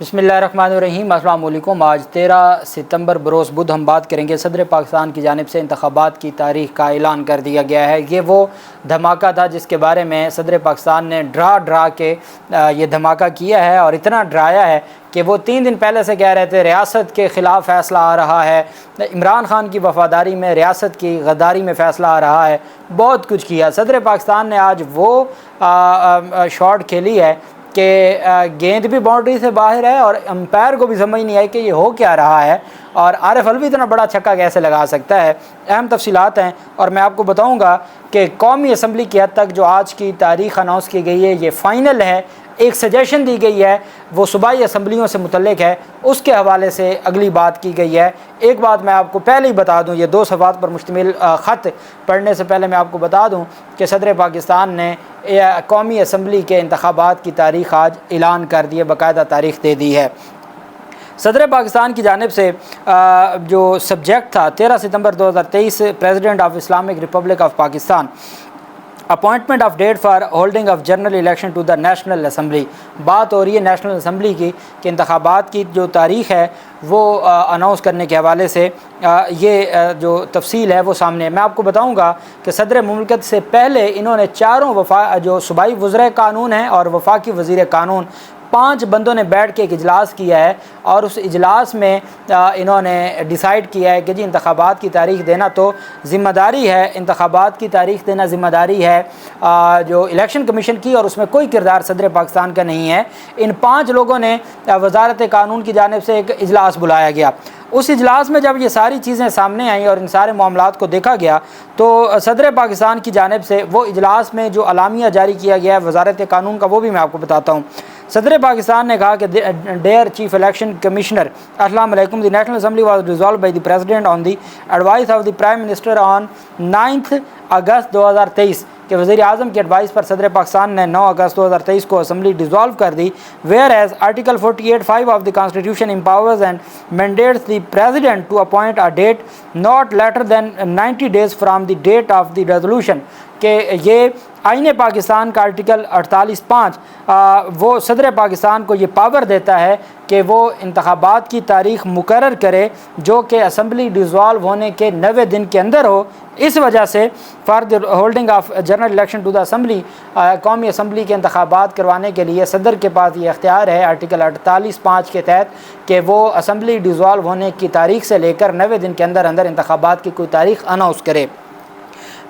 बिस्मिल्लाहिर्रहमानिर्रहीम। अस्सलाम वालेकुम। आज 13 सितंबर बरोज़ बुध हम बात करेंगे सदर पाकिस्तान की जानिब से इंतखाबात की तारीख़ का ऐलान कर दिया गया है। ये वो धमाका था जिसके बारे में सदर पाकिस्तान ने डरा के ये धमाका किया है और इतना डराया है कि वो 3 दिन पहले से कह रहे थे रियासत के ख़िलाफ़ फ़ैसला आ रहा है, इमरान खान की वफ़ादारी में रियासत की गद्दारी में फ़ैसला आ रहा है, बहुत कुछ किया। सदर पाकिस्तान ने आज वो शॉट खेली है कि गेंद भी बाउंड्री से बाहर है और अंपायर को भी समझ नहीं आई कि ये हो क्या रहा है और आरिफ अलवी इतना बड़ा छक्का कैसे लगा सकता है। अहम तफसीलात हैं और मैं आपको बताऊंगा कि कौमी असम्बली की हद तक जो आज की तारीख़ अनाउंस की गई है ये फ़ाइनल है। एक सजेशन दी गई है वो सूबाई असम्बलियों से मुतल्लिक है, उसके हवाले से अगली बात की गई है। एक बात मैं आपको पहले ही बता दूं, ये 2 सफ़ात पर मुश्तमिल ख़त पढ़ने से पहले मैं आपको बता दूं कि सदर पाकिस्तान ने कौमी असम्बली के इंतखाबात की तारीख़ आज ऐलान कर दी है, बाकायदा तारीख़ दे दी है। सदर पाकिस्तान की जानिब से जो सब्जेक्ट था 13 सितंबर 2023 president of Islamic Republic of Pakistan appointment of date for holding of general election to the national assembly. बात हो रही है नेशनल असम्बली की कि इंतखाबात की जो तारीख़ है वो अनाउंस करने के हवाले से ये जो तफसील है वो सामने है। मैं आपको बताऊंगा कि सदर मुमलिकत से पहले इन्होंने चारों जो सूबाई वज़ीर कानून हैं और वफाकी वज़ीर कानून 5 बंदों ने बैठ के एक इजलास किया है और उस इजलास में इन्होंने डिसाइड किया है कि जी इंतखाबात की तारीख़ देना तो ज़िम्मेदारी है, इंतखाबात की तारीख़ देना ज़िम्मेदारी है जो इलेक्शन कमीशन की और उसमें कोई किरदार सदर पाकिस्तान का नहीं है। इन 5 लोगों ने वज़ारत कानून की जानिब से एक इजलास बुलाया गया। उस इजलास में जब ये सारी चीज़ें सामने आई और इन सारे मामलात को देखा गया तो सदर पाकिस्तान की जानिब से वो इजलास में जो अलामिया जारी किया गया है वज़ारत कानून का वो भी मैं आपको बताता हूँ। सदर पाकिस्तान ने कहा कि डेयर चीफ इलेक्शन कमिश्नर अस्सलाम वालेकुम, the national assembly was resolve by the president on the advice of the prime minister on 9 अगस्त 2023 कि वज़ीर आज़म की एडवाइस पर सदर पाकिस्तान ने 9 अगस्त 2023 को असम्बली डिज़ोल्व कर दी। Whereas article 48(5) of the constitution empowers and mandates the president to appoint a date not later than 90 days from the date of the resolution कि ये आईन पाकिस्तान का आर्टिकल 48(5) वो सदर पाकिस्तान को ये पावर देता है कि वो इंतखाबात की तारीख़ मुकर्रर करे जो कि असम्बली डिज़ोल्व होने के 90 दिन के अंदर हो। इस वजह से for the holding of general election to the assembly कौमी असम्बली के इंतखाबात करवाने के लिए सदर के पास ये अख्तियार है आर्टिकल 48(5) के तहत कि वो असम्बली डिज़ोल्व होने की तारीख़ से लेकर 90 दिन के अंदर अंदर इंतखाबात की कोई तारीख़ अनाउंस करे।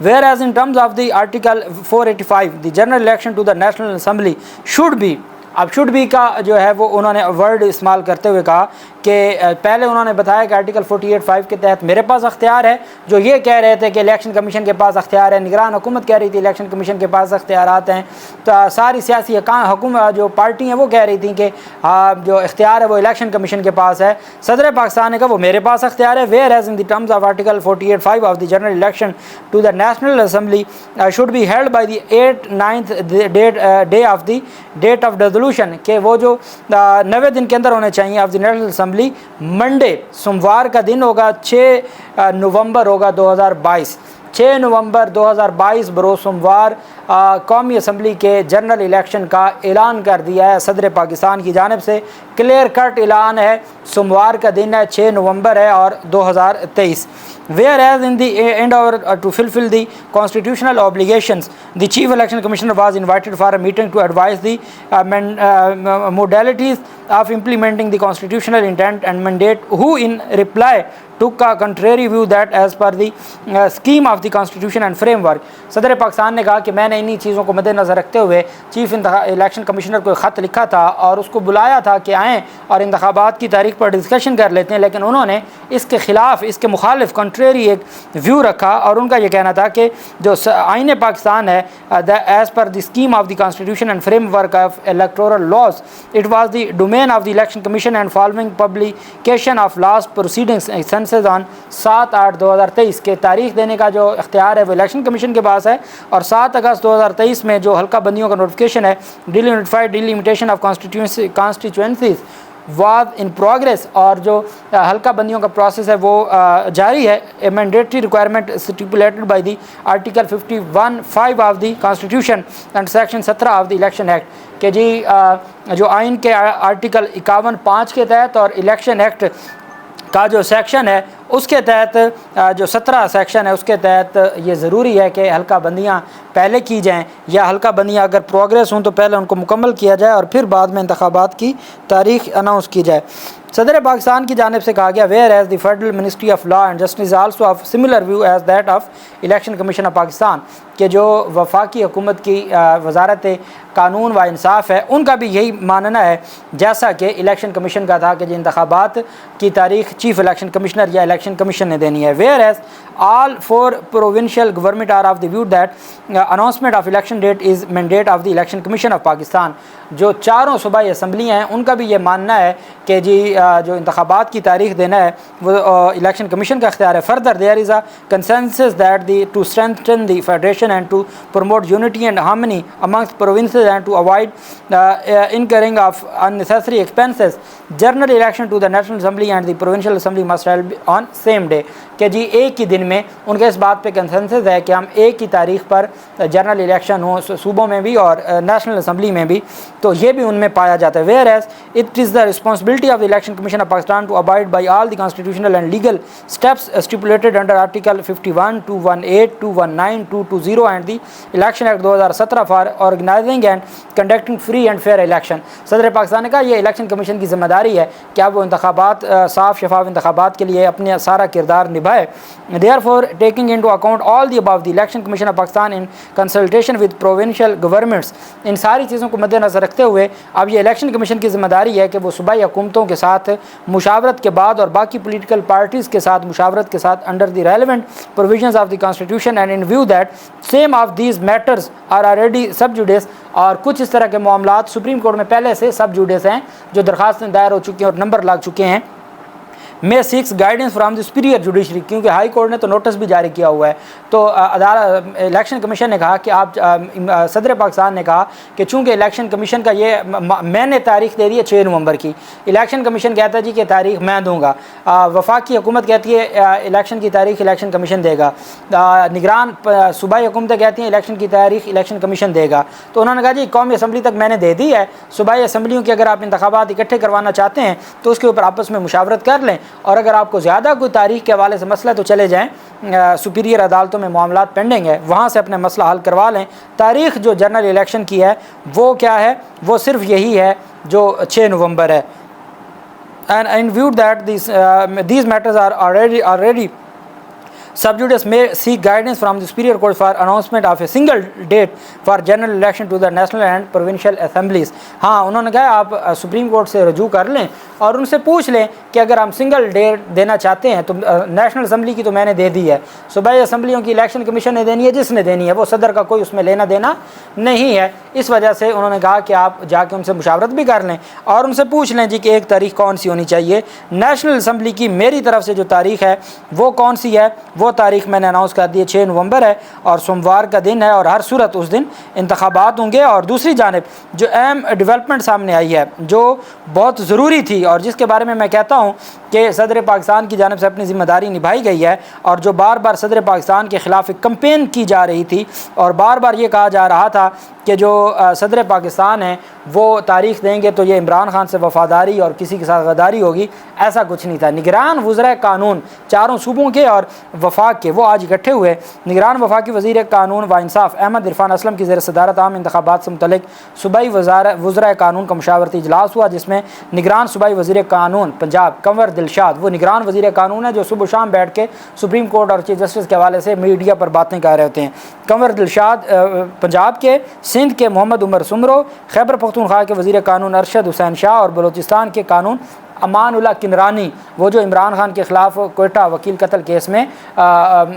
Whereas in terms of the article 485 the general election to the national assembly should be, अब शुड बी का जो है वो उन्होंने वर्ड इस्तेमाल करते हुए कहा कि पहले उन्होंने बताया कि आर्टिकल 48(5) के तहत मेरे पास अख्तियार है, जो ये कह रहे थे कि इलेक्शन कमीशन के पास अख्तियार है, निगरान हुकूमत कह रही थी इलेक्शन कमीशन के पास अख्तियारात हैं, तो सारी सियासी हुकूमत जो पार्टी हैं वो कह रही थी कि जो इख्तियार है वो इलेक्शन कमीशन के पास है। सदर पाकिस्तान ने कहा वो मेरे पास अख्तियार है। Whereas in the terms of article 48(5) of the general election to the national assembly should be held by the 8-9th day of the date of resolution कि वो जो 90 दिन के अंदर होने चाहिए of the national assembly. Monday सोमवार का दिन होगा, 6 नवंबर होगा 2022, 6 नवंबर 2022 बरोज़ सोमवार कौमी असम्बली के जनरल इलेक्शन का ऐलान कर दिया है सदर पाकिस्तान की जानिब से। क्लियर कट ऐलान है, सोमवार का दिन है, 6 नवंबर है और 2023। Whereas in the endeavour to fulfil the constitutional obligations the chief election commissioner was invited for a meeting to advise the modalities of implementing the constitutional intent and mandate, who in reply took a contrary view that as per the scheme of the constitution and framework। सदर पाकिस्तान ने कहा कि मैंने इन्हीं चीज़ों को मद्देनज़र रखते हुए चीफ इलेक्शन कमिश्नर को ख़त लिखा था और उसको बुलाया था कि आएँ और इंतखाबात की तारीख़ पर डिस्कशन कर लेते हैं, लेकिन उन्होंने इसके ख़िलाफ़, इसके मुखालिफ कंट्रेरी एक व्यू रखा और उनका ये कहना था कि जो आईन पाकिस्तान है as per the scheme of the constitution and framework of electoral laws it was the domain of the election commission and following publication of last proceedings census on 7/8/2023 के तारीख़ देने का जो इख्तियार है वो इलेक्शन कमीशन के पास है और 7 अगस्त 2023 में जो हल्का बंदियों का नोटिफिकेशन है delimitation of constituencies was in progress, और जो हल्का बंदियों का प्रोसेस है वो जारी है। ए mandatory requirement stipulated by the article 51(5) of the constitution and section 17 of the election act के जी जो आइन के आर्टिकल 51(5) के तहत और इलेक्शन एक्ट का जो सेक्शन है उसके तहत जो 17 सेक्शन है उसके तहत ये ज़रूरी है कि हल्का बंदियाँ पहले की जाएँ, या हल्का बंदियाँ अगर प्रोग्रेस हों तो पहले उनको मुकम्मल किया जाए और फिर बाद में इंतखाबात की तारीख अनाउंस की जाए। सदर पाकिस्तान की जानिब से कहा गया whereas the federal ministry of law and justice also of similar view as that of election commission of Pakistan के जो वफाकी हुकूमत की वजारत कानून व इंसाफ है उनका भी यही मानना है जैसा कि इलेक्शन कमीशन का था कि जो इंतखाबात की तारीख चीफ इलेक्शन कमिश्नर या इलेक्शन कमीशन ने देनी है। Whereas all 4 provincial government are of the view that announcement of election date is mandate of the election commission of Pakistan। जो चारों सूबाई असम्बलियाँ हैं उनका भी ये मानना है कि जी जो इंतखाबात की तारीख देना है वो इलेक्शन कमीशन का इख्तियार है। Further there is a consensus that the to strengthen the federation and to promote unity and harmony amongst provinces and to avoid incurring of unnecessary expenses, general election to the National Assembly and the Provincial Assembly must held on same day। कि जी एक ही दिन में उनके इस बात पे consensus है कि हम एक ही तारीख पर जनरल इलेक्शन हो सूबों में भी और नेशनल असम्बली में भी, तो ये भी उनमें पाया जाता है। Whereas it is the responsibility of the election commission of Pakistan to abide by all the constitutional and legal steps stipulated under article 51, 218, 219, 220 and the election act 2017 for organising and conducting free and fair election. सदर पाकिस्तान ने कहा यह election commission की जिम्मेदारी है कि आप वो इंतखाबात साफ शफाफ इंतखाबात के लिए अपने सारा किरदार निभाए। Therefore, taking into account all the above, the Election Commission of Pakistan in consultation with provincial governments, इन सारी चीज़ों को मद्देनज़र रखते हुए अब ये इलेक्शन कमीशन की जिम्मेदारी है कि वो सूबाई हुकूमतों के साथ मुशावरत के बाद और बाकी पोलिटिकल पार्टीज़ के साथ मुशावरत के साथ under the relevant provisions of the constitution and in view that some of these matters are already sub judice, और कुछ इस तरह के मामलात सुप्रीम कोर्ट में पहले से सब जुडिस हैं जो दरख्वास्तें दायर हो चुकी हैं और नंबर लग चुके हैं। मे 6 guidance from the superior judiciary, क्योंकि हाई कोर्ट ने तो नोटिस भी जारी किया हुआ है। तो अदालत इलेक्शन कमीशन ने कहा कि आप सदर पाकिस्तान ने कहा कि चूँकि इलेक्शन कमीशन का ये मैंने तारीख दे दी है 6 नवंबर की, इलेक्शन कमीशन कहता है जी कि तारीख मैं दूंगा, वफाकी हुकूमत कहती है इलेक्शन की तारीख इलेक्शन कमीशन देगा, निगरान सूबाई हुकूमतें कहती हैं इलेक्शन की तारीख इलेक्शन कमीशन देगा। तो उन्होंने कहा जी कौमी असम्बली तक मैंने दे दी है, सूबाई असम्बलियों की अगर आप इंतखाबात इकट्ठे करवाना चाहते हैं तो उसके ऊपर आपस में मुशावरत कर लें, और अगर आपको ज़्यादा कोई तारीख के हवाले से मसला तो चले जाएँ सुपीरियर अदालतों में मामला पेंडिंग है, वहाँ से अपने मसला हल करवा लें। तारीख़ जो जनरल इलेक्शन की है वो क्या है, वो सिर्फ यही है जो 6 नवंबर है। And in view that these matters are already subjudice may seek guidance from the superior court for announcement of a single date for general election to the national and provincial assemblies। हाँ, उन्होंने कहा आप supreme court से रजू कर लें और उनसे पूछ लें कि अगर हम सिंगल डेट देना चाहते हैं तो नेशनल असम्बली की तो मैंने दे दी है, सूबाई असम्बलियों की इलेक्शन कमीशन ने देनी है, जिसने देनी है वो सदर का कोई उसमें लेना देना नहीं है। इस वजह से उन्होंने कहा कि आप जाके उनसे मुशावरत भी कर लें और उनसे पूछ लें जी कि एक तारीख कौन सी होनी चाहिए। नेशनल असम्बली की मेरी तरफ से जो तारीख है वो कौन सी है, वो तारीख मैंने अनाउंस कर दी है 6 नवंबर है और सोमवार का दिन है और हर सूरत उस दिन इंतखाबात होंगे। और दूसरी जानिब जो अहम डेवलपमेंट सामने आई है जो बहुत ज़रूरी थी और जिसके बारे में मैं कहता हूँ कि सदर पाकिस्तान की जानिब से अपनी ज़िम्मेदारी निभाई गई है, और जो बार बार सदर पाकिस्तान के ख़िलाफ़ एक कंपेन की जा रही थी और बार बार ये कहा जा रहा था कि जो सदर पाकिस्तान है वो तारीख़ देंगे तो ये इमरान खान से वफ़ादारी और किसी के साथ गद्दारी होगी, ऐसा कुछ नहीं था। निगरान वज़ीर कानून चारों सूबों के और वफाक के वो आज इकट्ठे हुए। निगरान वफाकी वज़ीर कानून व इंसाफ अहमद इरफान असलम की ज़ेर सदारत आम इंतखाबात से मुतल्लिक़ सूबाई वज़ीर कानून का मुशावरती इजलास हुआ, जिसमें निगरान सूबाई वज़ीर कानून पंजाब कंवर दिलशाद, वो निगरान वज़ीर कानून है जो सुबह शाम बैठ के सुप्रीम कोर्ट और चीफ जस्टिस के हवाले से मीडिया पर बातें कर रहे होते हैं। कंवर दिलशाद पंजाब के, सिंध के मोहम्मद उमर सुमरो, खैबर पख्तूनख्वा के वज़ीर कानून अरशद हुसैन शाह और बलूचिस्तान के कानून अमानुल्लाह किनरानी, वो जो इमरान खान के ख़िलाफ़ कोयटा वकील कत्ल केस में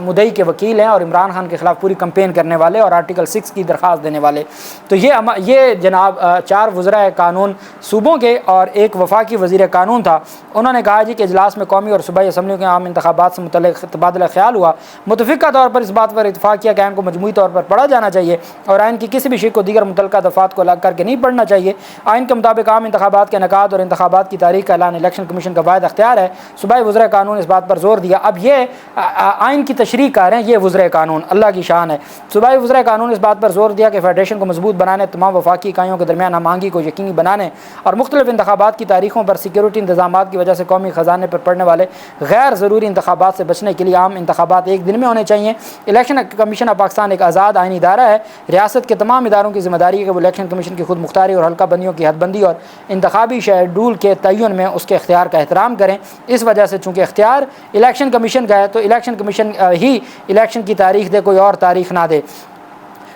मुद्दई के वकील हैं और इमरान खान के ख़िलाफ़ पूरी कंपेन करने वाले और आर्टिकल 6 की दरख्वास्त देने वाले। तो ये जनाब 4 वज़राए कानून सूबों के और एक वफाकी वज़ीर कानून था। उन्होंने कहा जी कि इजलास में कौमी और सूबाई असम्बलियों के आम इंतखाबात से मुतल्लिक़ तबादला ख्याल हुआ। मुतफ़िक़ा तौर पर इस बात पर इत्फ़ाक़ किया कि आइन को मजमूई तौर पर पढ़ा जाना चाहिए और आइन की किसी भी शिक को दीगर मुतल्लिक़ा दफ़ात को अलग करके नहीं पढ़ना चाहिए। आइन के मुताबिक आम इंतखाबात के इनेकाद और इंतखाबात की तारीख का ऐलान इलेक्शन कमीशन का वाहिद अख्तियार है। सूबाई वज़ीर कानून इस बात पर जोर दिया। अब ये आइन की तशरीह कर रहे हैं, ये वज़ीर कानून, अल्लाह की शान है। सूबाई वज़ीर कानून इस बात पर जोर दिया कि फेडरेशन को मजबूत बनाने, तमाम वफाकी इकाइयों के दरमियान हमआहंगी को यकीनी बनाने और मुख्तलिफ इंतखाबात की तारीखों पर सिक्योरिटी इंतजामात की वजह से कौमी ख़जाने पर पड़ने वाले गैर ज़रूरी इंतखाबात से बचने के लिए आम इंतखाबात एक दिन में होने चाहिए। इलेक्शन कमीशन ऑफ पाकिस्तान एक आज़ाद आइनी इदारा है। रियासत के तमाम इदारों की जिम्मेदारी है कि वो इलेक्शन कमीशन की खुद मुख्तारी और हल्का बंदियों की हदबंदी और इंतखाबी शेड्यूल के तयन में उसके इख्तियार का एहतराम करें। इस वजह से चूँकि इख्तियार इलेक्शन कमीशन का है तो इलेक्शन कमीशन ही इलेक्शन की तारीख दे, कोई और तारीख ना दे।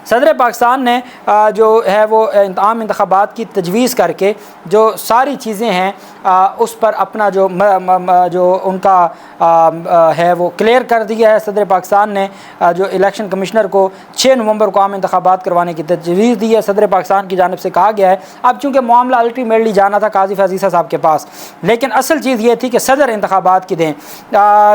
सदर पाकिस्तान ने जो है वो आम इंतखाबात की तजवीज़ करके जो सारी चीज़ें हैं उस पर अपना जो उनका है वो क्लियर कर दिया है। सदर पाकिस्तान ने जो इलेक्शन कमिश्नर को 6 नवंबर को आम इंतखाबात करवाने की तजवीज़ दी है। सदर पाकिस्तान की जानिब से कहा गया है, अब चूँकि मामला अल्टीमेटली जाना था काजी फैज़ ईसा साहब के पास, लेकिन असल चीज़ ये थी कि सदर इंतखाबात की दें।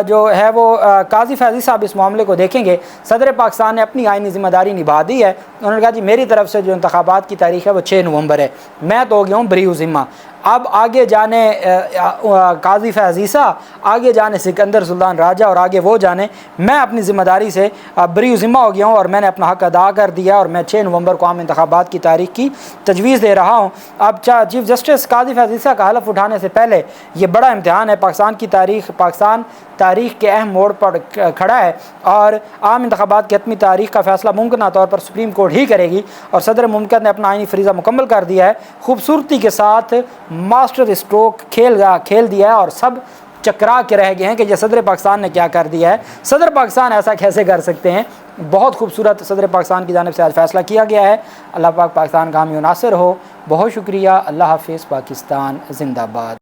जो है वो काजी फैज़ ईसा साहब इस मामले को देखेंगे। सदर पाकिस्तान ने अपनी आइनी ज़िम्मेदारी निभा दी है। उन्होंने कहा जी मेरी तरफ से जो इंतखाबात की तारीख है वो 6 नवंबर है, मैं तो हो गया हूँ बरी ज़िम्मा। अब आगे जाने काजी फैज़ ईसा, आगे जाने सिकंदर सुल्तान राजा और आगे वो जाने, मैं अपनी ज़िम्मेदारी से बरी ज़िम्मा हो गया हूँ और मैंने अपना हक़ अदा कर दिया और मैं 6 नवंबर को आम इंतखाबात की तारीख की तजवीज़ दे रहा हूँ। अब चीफ़ जस्टिस काजी फैज़ ईसा का हलफ उठाने से पहले ये बड़ा इम्तिहान है। पाकिस्तान तारीख के अहम मोड़ पर खड़ा है और आम इंतखाबात की हतमी तारीख का फ़ैसला मुमकिन तौर पर सुप्रीम कोर्ट ही करेगी और सदर मुमकिन ने अपना आइनी फरीज़ा मुकम्मल कर दिया है। खूबसूरती के साथ मास्टर स्ट्रोक खेल दिया है और सब चकरा के रह गए हैं कि ये सदर पाकिस्तान ने क्या कर दिया है। सदर पाकिस्तान ऐसा कैसे कर सकते हैं। बहुत खूबसूरत सदर पाकिस्तान की जानिब से आज फैसला किया गया है। अल्लाह पाक पाकिस्तान का हामी नासिर हो। बहुत शुक्रिया। अल्लाह हाफिज़। पाकिस्तान जिंदाबाद।